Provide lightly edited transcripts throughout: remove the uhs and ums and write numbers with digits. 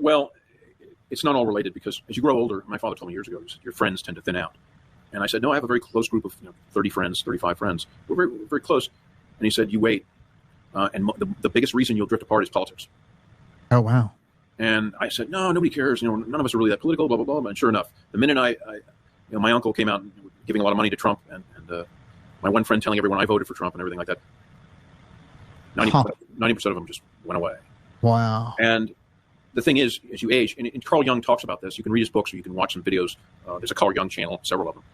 Well, it's not all related because as you grow older, my father told me years ago, he said, your friends tend to thin out. And I said, no, I have a very close group of 30 friends, 35 friends. We're very, very close. And he said, you wait. And the biggest reason you'll drift apart is politics. Oh, wow. And I said, no, nobody cares. None of us are really that political, blah, blah, blah. And sure enough, the minute my uncle came out giving a lot of money to Trump and my one friend telling everyone I voted for Trump and everything like that, 90% of them just went away. Wow. And the thing is, as you age, and Carl Jung talks about this, you can read his books or you can watch some videos. There's a Carl Jung channel, several of them.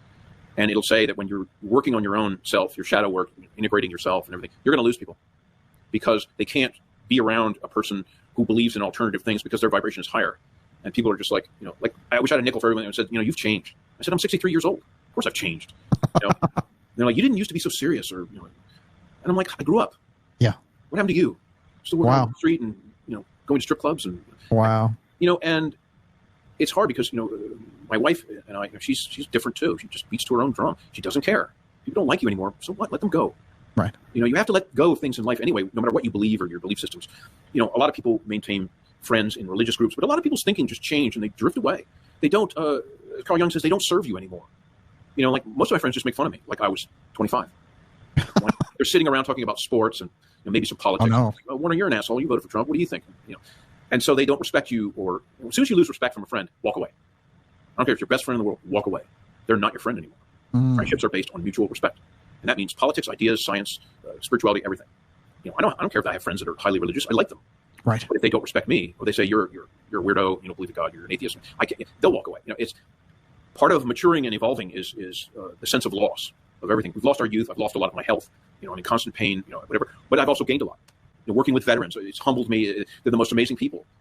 And it'll say that when you're working on your own self, your shadow work, integrating yourself and everything, you're going to lose people because they can't be around a person who believes in alternative things because their vibration is higher. And people are just like, I wish I had a nickel for everyone and said, you've changed. I said, I'm 63 years old. Of course I've changed. They're like, you didn't used to be so serious. And I'm like, I grew up. Yeah. What happened to you? Still working on the street and, going to strip clubs and, wow. And it's hard because, my wife and I, she's different too. She just beats to her own drum. She doesn't care. People don't like you anymore. So what? Let them go. Right. You have to let go of things in life anyway, no matter what you believe or your belief systems. A lot of people maintain friends in religious groups, but a lot of people's thinking just changed and they drift away. They don't, Carl Jung says they don't serve you anymore. Like most of my friends just make fun of me, like I was 25. They're sitting around talking about sports and maybe some politics. Oh, no. Oh, Warner, you're an asshole. You voted for Trump. What do you think? And so they don't respect you, or as soon as you lose respect from a friend, walk away. I don't care if you're your best friend in the world, walk away. They're not your friend anymore. Friendships are based on mutual respect. And that means politics, ideas, science, spirituality, everything. I don't care if I have friends that are highly religious. I like them. Right. But if they don't respect me, or they say you're a weirdo, you don't believe in God, you're an atheist, they'll walk away. It's part of maturing and evolving is the sense of loss of everything. We've lost our youth. I've lost a lot of my health. I'm in constant pain. Whatever. But I've also gained a lot. Working with veterans, it's humbled me. They're the most amazing people.